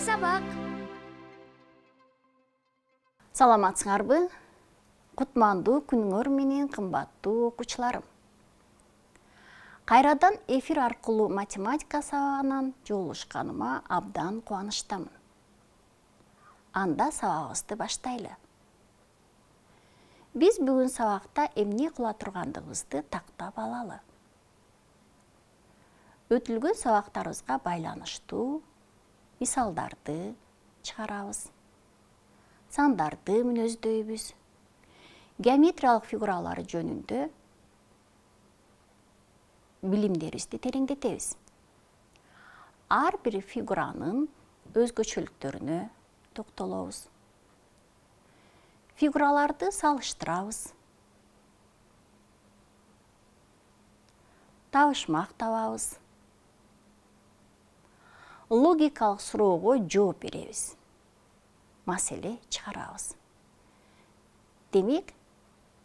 сабак. Саламатсыңарбы? Кутмандуу күнүңөр менен кымбаттуу окуучуларым. Кайрадан эфир аркылуу математика сабагынан жолугушканыма абдан кубанычтамын. Анда сабагыбызды баштайлы. Биз бүгүн сабакта эмне кыла тургандыгыбызды тактап алалы. Өтүлгөн сабактарыбызга байланыштуу мисалдарды чыгарабыз. Сандарды мүнөздөйбүз. Геометриялык фигуралар жөнүндө билимдерибизди тереңдетебиз. Ар бир фигуранын өзгөчөлүктөрүнө токтолобуз. Фигураларды салыштырабыз. Табышмак табабыз. Логикалык суроого жооп беребиз. Маселе чыгарабыз. Демек,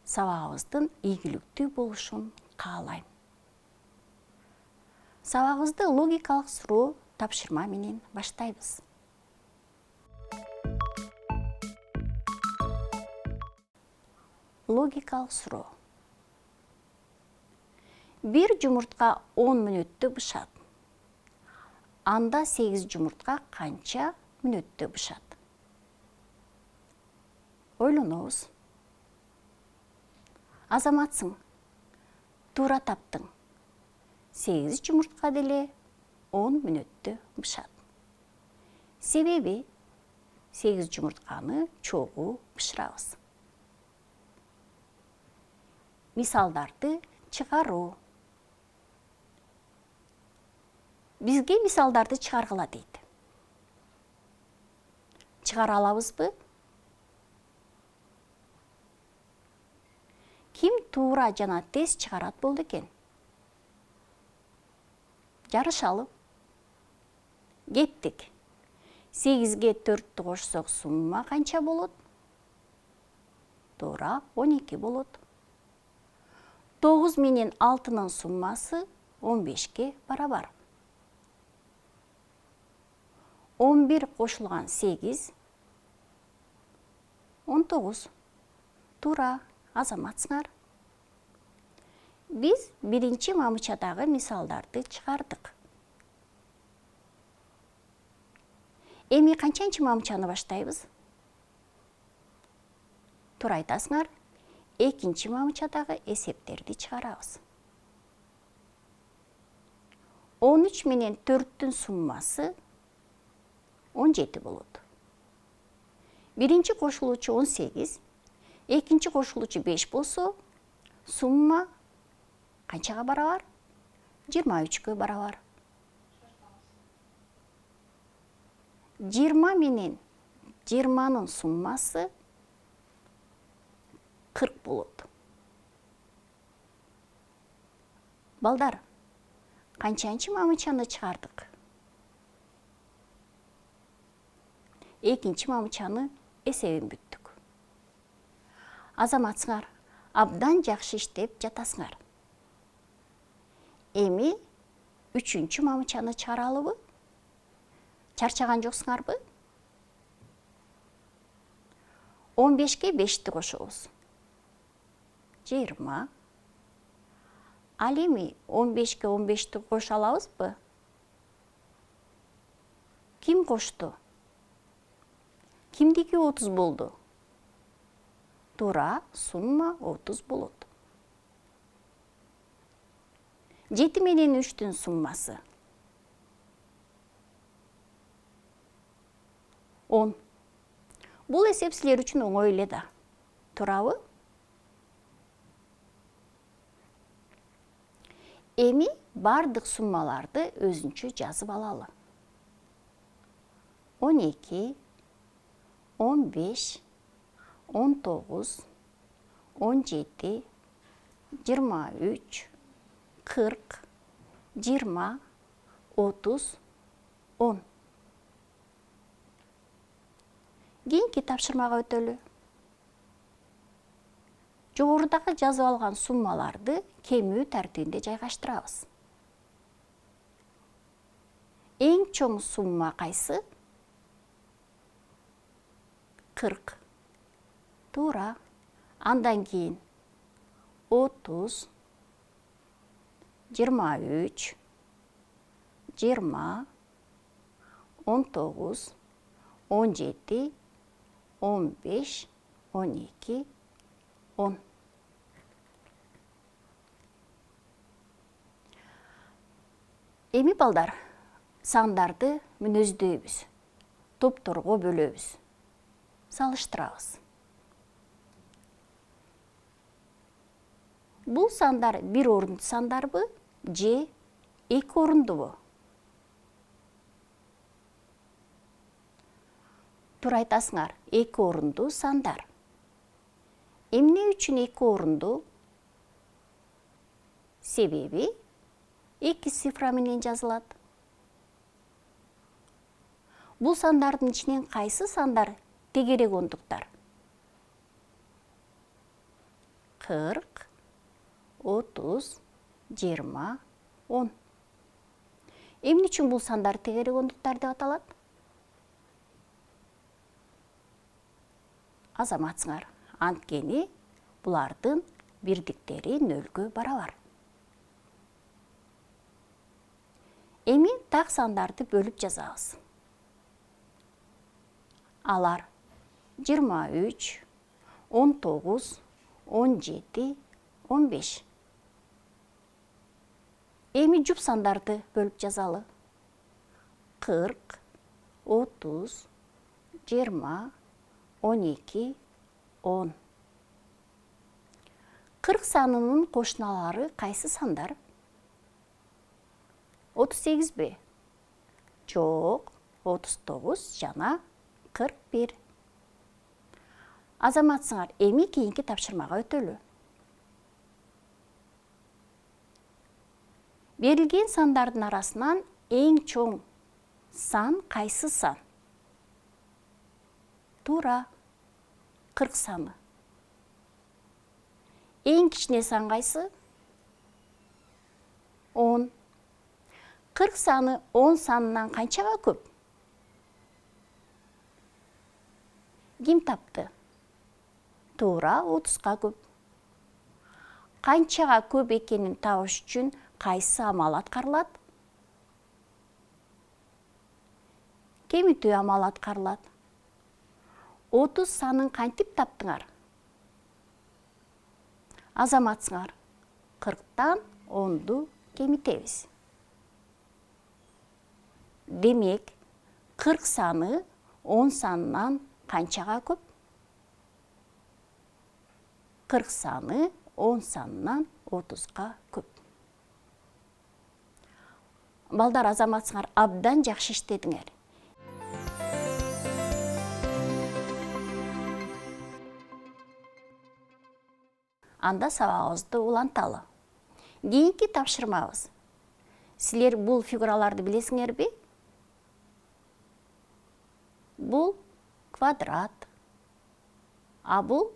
сабагыбыздын ийгиликтүү болушун каалайм. Сабагыбызды логикалык суроо тапшырма менен баштайбыз. Логикалык суроо. Бир жумуртка 10 мүнөттө бышат. Анда 8 жумуртка канча мүнөттө бышат? Ойлонобуз. Азаматсың. Туура таптың. 8 жумуртка деле 10 мүнөттө бышат. Себеби 8 жумуртканы чогуу бышырабыз. Мисалдарды чыгаруу. Бизге мисалдарды чыгаргыла дейт. Чыгара алабызбы? Ким туура жана тез чыгарат болду экен? Жарышалы. Кеттик. 8ге 4-тү кошсок сумма канча болот? Туура 12 болот. 9 менен 6-нын суммасы 15ке барабар. 11 кошулган 8 19. Туура, азаматсыңар. Биз биринчи мамычадагы мисалдарды чыгардык. Эми канчанчы мамычаны баштайбыз? Туура айтасыңар. Экинчи мамычадагы эсептерди чыгарабыз. 13 менен 4-түн суммасы 17 болот. Биринчи кошулуучу 18, экинчи кошулуучу 5 болсо, сумма канчага барабар? 23-кө барабар. 20 менен 20-нын суммасы 40 болот. Балдар, канчанчы мамычаны чыгардык? Экинчи мамычаны эсебин бүттүк. Азаматсыңар, абдан жакшы иштеп жатасыңар. Эми үчүнчү мамычаны чыгаралыбы? Чарчаган жоксуңарбы? 15ке 5-ти кошобуз. 20. Ал эми 15ке 15-ти коша алабызбы? Ким кошту? Кимдики 30 болду? Туура, сумма 30 болот. 7 менен 3-түн суммасы 10. Бул эсеп силер үчүн оңой эле да. Туурабы? Эми бардык суммаларды өзүнчө жазып алалы. 12, 15, 19, 17, 23, 40, 20, 30, 10. Кийинки тапшырмага өтөлү. Жогорудагы жазып алган суммаларды кемүү тартибинде жайгаштырабыз. Эң чоң сумма кайсы? 40. Туура. Андан кийин 30, 23, 20, 19, 17, 15, 12, 10. Эми балдар, сандарды мүнөздөйбүз, топторго бөлөбүз, салыштырабыз. Бул сандар бир орунду сандарбы же эки орундубу? Туура айтасыңар, эки орунду сандар. Эмне үчүн эки орунду? Себеби эки цифра менен жазылат. Бул сандардын ичинен кайсы сандар тегерек ондуктар? 40, 30, 20, 10. Эмне үчүн бул сандар тегерек ондуктар деп аталат? Азаматсыңар, анткени булардын бирдиктери нөлгө барабар. Эми так сандарды бөлүп жазабыз. Алар 23, 19, 17, 15. Эми жуп сандарды бөлүп жазалы. 40, 30, 20, 12, 10. 40 санынын кошуналары кайсы сандар? 38 бе? Жок, 39 жана 41. Азаматсыңар, эми кийинки тапшырмага өтөлү. Берилген сандардын арасынан эң чоң сан кайсы сан? Туура, 40 саны. Эң кичине сан кайсы? 10. 40 саны 10 санынан канчага көп? Ким тапты? Туура, 30га көп. Канчага көп экенин табыш үчүн кайсы амал аткарылат? Кемитүү амал аткарылат. 30 санын кантип таптыңар? Азаматсыңар, 40тан 10ду кемитебиз. Демек, 40 саны 10 санынан канчага көп? 40 саны 10 санынан 30га көп. Балдар, азаматсыңар, абдан жакшы иштедиңер. Анда сабагыбызды уланталы. Кийинки тапшырмабыз. Силер бул фигураларды билесиңерби? Бул квадрат, а бул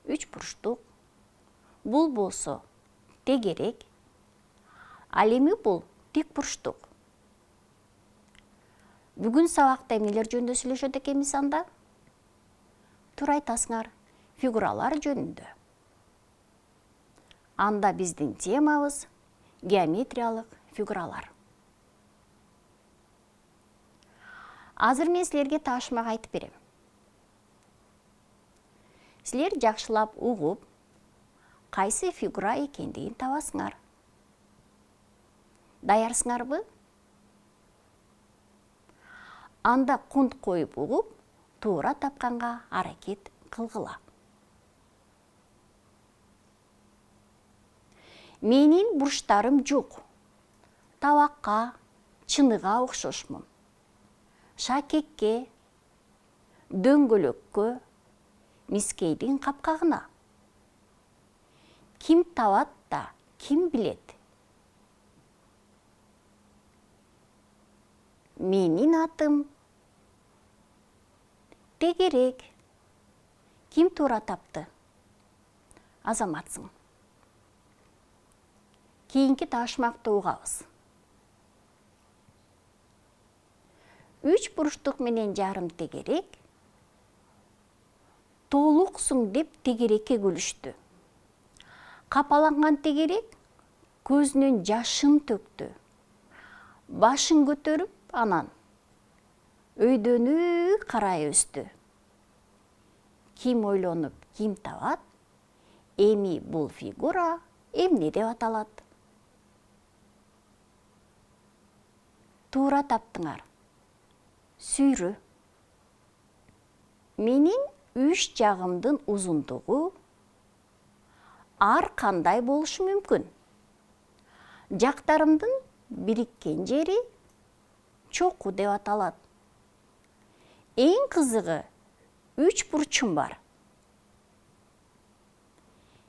үч бурчтук. Бул болсо тегерек, ал эми бул тик бурчтук. Бүгүн сабакта эмнелер жөнүндө сүйлөшөт экенбиз анда? Туура айтасыңар, фигуралар жөнүндө. Анда биздин темабыз геометриялык фигуралар. Азыр мен силерге ташмак айтып берем. Силер жакшылап угуп, кайсы фигура экендигин табасыңар. Даярсыңарбы? Анда кунт коюп угуп, туура тапканга аракет кылгыла. Менин бурчтарым жок. Табакка, чыныга окшошмун. Шакекке, дөңгөлөккө, мискейдин капкагына. Ким табат да, ким билет? Менин атым тегерек. Ким туура тапты? Азаматсың. Кийинки ташмакты угабыз. 3 бурчтук менен жарым тегерек, толуксуң деп тегерекке күлүштү. Капаланган тегерек көзүнөн жашын төктү. Башын көтөрүп, анан өйдөнү карай өстү. Ким ойлонуп, ким табат? Эми бул фигура эмне деп аталат? Туура таптыңар. Сүйрү. Менин 3 жагымдын узундугу ар кандай болушу мүмкүн? Жактарымдын бириккен жери чокуу деп аталат. Эң кызыгы 3 бурчум бар.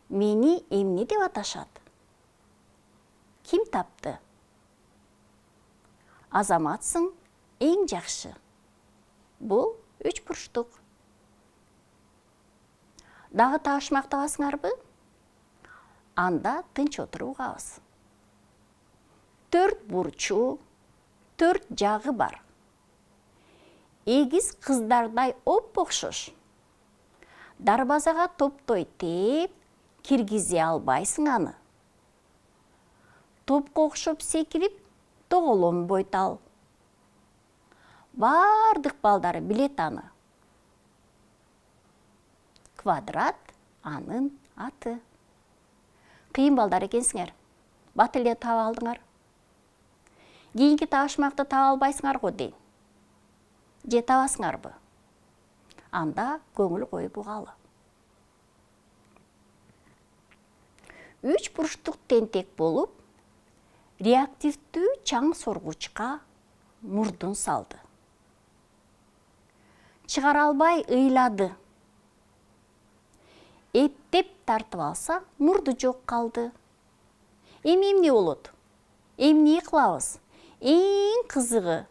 Мени эмне деп аташат? Ким тапты? Азаматсың, эң жакшы. Бул 3 бурчтук. Дагы табыш мактабасыңарбы? Анда тынч отуруп угабыз. 4 бурчу, 4 жагы бар. Эгиз кыздардай оп-окшош. Дарбазага топтой тээп, киргизе албайсың аны. Топко окшоп секирип, тоголон бойтал. Бардык балдар билет аны. Квадрат анын аты. Кыйын балдар экенсиңер. Бат эле таап алдыңар. Кийинки табышмакты таба албайсыңар го дейм. Же табасыңарбы? Анда көңүл коюп угалы. 3 бурчтук тентек болуп, реактивдүү чаң соргучка мурдун салды. Чыгара албай ыйлады. Эптеп тартып алса, мурду жок калды. Эми эмне болот? Эмне кылабыз? Эң кызыгы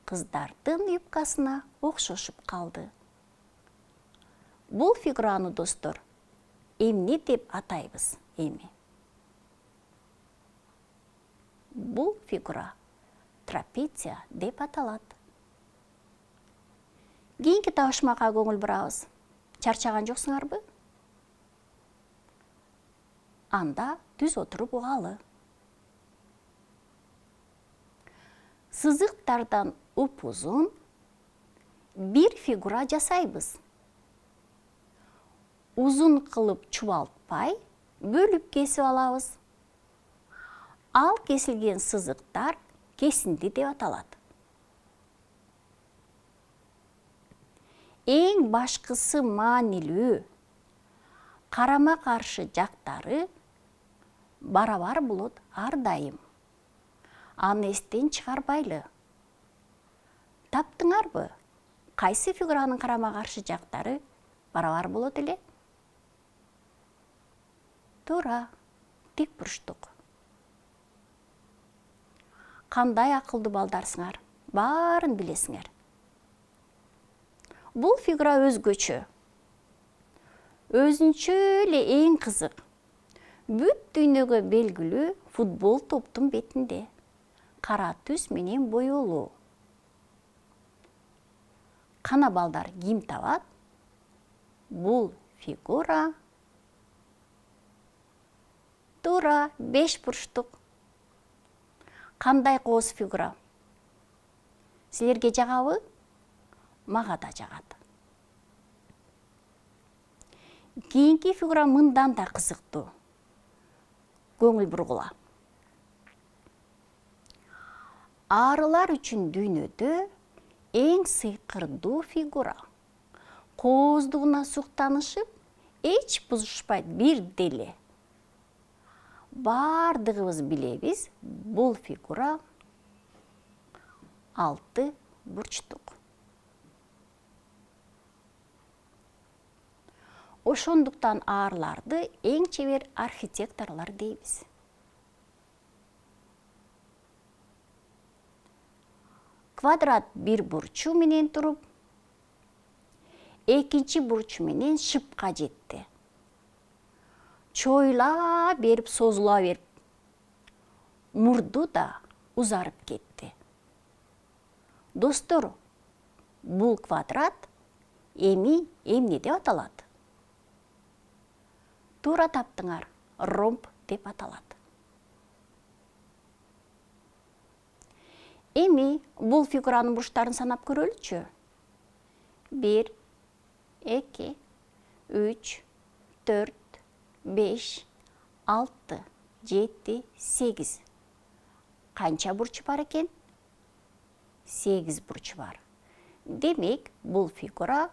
кыздардын юбкасына окшошуп калды. Бул фигураны достор эмне деп атайбыз эми? Бул фигура трапеция деп аталат. Кийинки табышмакка көңүл бурабыз. Чарчаган жоксуңарбы? Анда түз отуруп угалы. Сызыктардан упузун бир фигура жасайбыз. Узун кылып чубалтпай, бөлүп кесип алабыз. Ал кесилген сызыктар кесинди деп аталат. Эң башкысы маанилүү. Карама каршы жактары барабар болот ар дайым. Аны эстен чыгарбайлы. Таптыңарбы? Кайсы фигуранын карама каршы жактары барабар болот эле? Туура, тик бурчтук. Кандай акылдуу балдарсыңар? Баарын билесиңер. Бул фигура өзгөчө. Өзүнчө эле эң кызык. Бүт дүйнөгө белгилүү футбол топтун бетинде. Кара түс менен боёлуу. Кана балдар ким табат? Бул фигура туура 5 бурчтук. Кандай кооз фигура? Силерге жагабы? Мага да жагат. Кийинки фигура мындан да кызыктуу. Көңүл бургула. Арылар үчүн дүйнөдө эң сыйкырдуу фигура. Кооздугуна суктанышып, эч бузушпайт бир деле. Бардыгыбыз билебиз, бул фигура 6 бурчтук. Ошондуктан арларды эң чебер архитекторлор дейбиз. Квадрат бир бурчу менен туруп, экинчи бурчу менен шыпка жетти. Чоюла берип, созула берип, мурду да узарып кетти. Достор, бул квадрат эми эмне деп аталат? Туура таптыңар, ромб деп аталат. Эми бул фигуранын бурчтарын санап көрөлүчү. 1, 2, 3, 4, 5, 6, 7, 8. Канча бурчу бар экен? 8 бурчу бар. Демек, бул фигура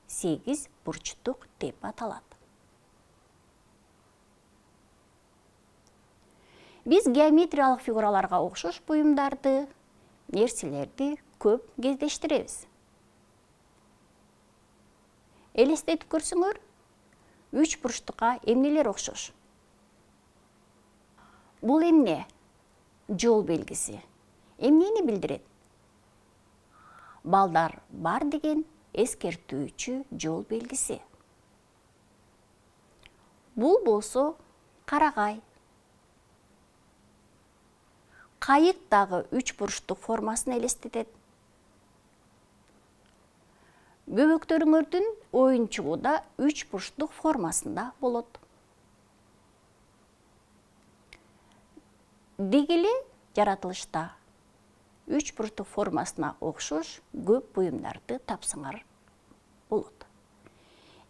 8 бурчтук деп аталат. Биз геометриялык фигураларга окшош буюмдарды, нерселерди көп кездештиребиз. Элестетип көрсөңөр, 3 бурчтукка эмнелер окшош? Бул эмне? Жол белгиси. Эмнени билдирет? Балдар бар деген эскертүүчү жол белгиси. Бул болсо карагай. Кайык дагы 3 бурчтук формасын элестетет. Бөбөктөрүңөрдүн оюнчугу да 3 бурчтук формасында болот. Деги эле жаратылышта 3 бурчтук формасына окшош көп буюмдарды тапсаңар болот.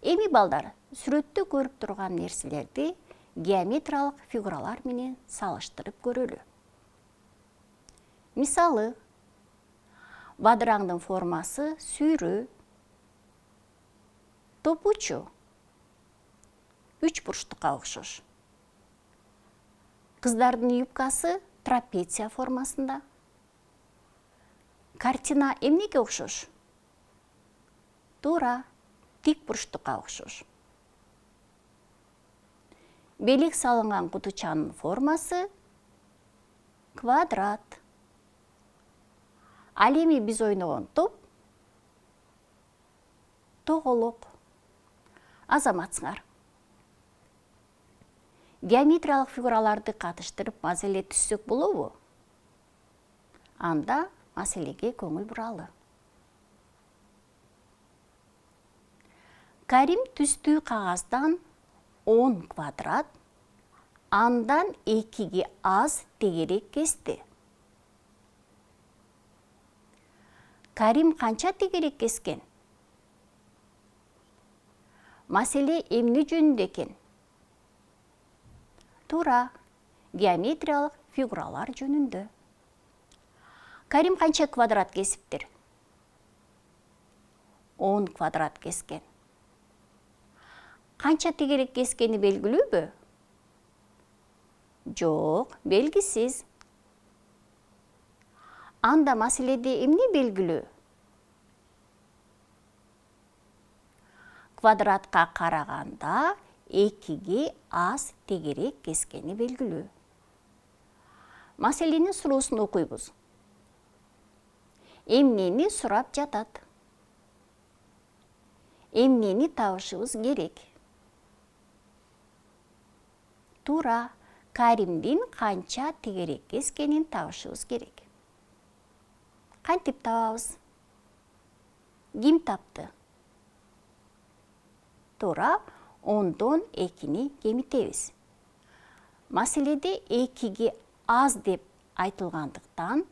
Эми балдар, сүрөттө көрүп турган нерселерди геометриялык фигуралар менен салыштырып көрөлү. Мисалы, бадыраңдын формасы сүйрө, топучу 3 бурчтукка окшош. Кыздардын юбкасы трапеция формасында. Картина эмнеге окшош? Туура, тик бурчтукка окшош. Белек салынган кутучанын формасы квадрат. Ал эми биз ойногон топ тоголок. Азаматсыңар. Геометриялык фигураларды катыштырып маселе түзсөк болобу? Анда маселеге көңүл буралы. Карим түстүү кагаздан 10 квадрат, андан 2ге аз тегерек кести. Карим канча тегерек кескен? Маселе эмне жөнүндө экен? Туура, геометриялык фигуралар жөнүндө. Карим канча квадрат кесиптир? 10 квадрат кескен. Канча тегерек кескени белгилүүбү? Жок, белгисиз. Анда маселеде эмне белгилүү? Квадратка караганда 2ге аз тегерек кескени белгилүү. Маселенин суроосун окуйбуз. Эмнени сурап жатат? Эмнени табышыбыз керек? Туура, Каримдин канча тегерек кескенин табышыбыз керек. Кантип табабыз? Ким тапты? Туура, 10дон 2ни кемитебиз. Маселеде 2ге аз деп айтылгандыктан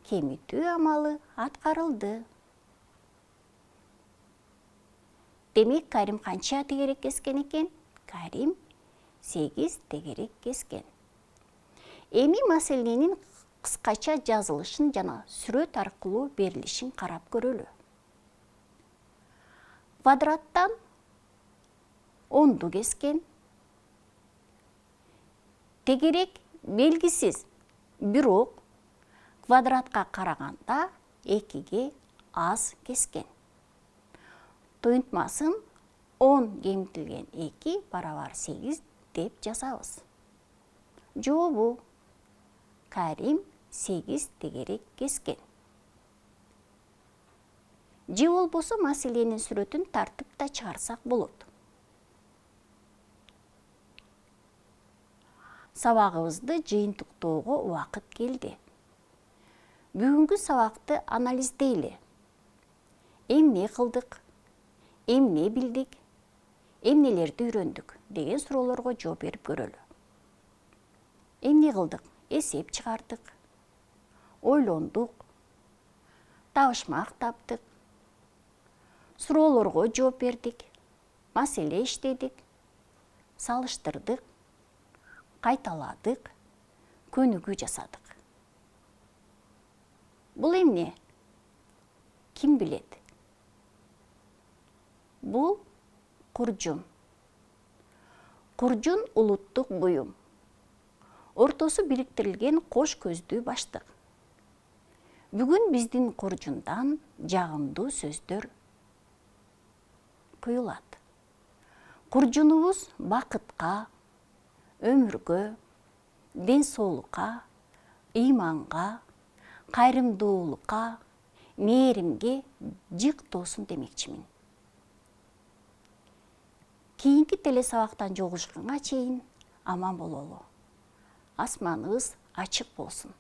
кемитүү амалы аткарылды. Демек, Карим канча тегерек кескен экен? Карим 8 тегерек кескен. Эми маселенин кыскача жазылышын жана сүрөт аркылуу берилишин карап көрөлү. Квадраттан 10ду кескен. Тегерек белгисиз, бирок квадратка караганда 2ге аз кескен. Туюнтмасын 10 кемитилген 2 барабар 8 деп жазабыз. Жообу, Карим 8 тегерек кескен. Же болбосо маселенин сүрөтүн тартып да чыгарсак болот. Сабагыбызды жыйынтыктоого убакыт келди. Бүгүнкү сабакты анализдейли. Эмне кылдык? эмне билдик, эмнелерди үйрөндүк деген суроолорго жооп берип көрөлү. Эмне кылдык? Эсеп чыгардык, ойлондук, табышмак таптык, суроолорго жооп бердик, маселе иштедик, салыштырдык, кайталадык, көнүгүү жасадык. Бул эмне? Ким билет? Бул куржун. Куржун улуттук буюм. Ортосу бириктирилген кош көздүү баштык. Бүгүн биздин куржундан жагымдуу сөздөр куюлат. Куржунубуз бакытка, өмүргө, ден соолукка, ыйманга, кайрымдуулукка, мээримге жык тоосун демекчимин. Кийинки телесабактан жолугушканга чейин аман бололу. Асманыбыз ачык болсун.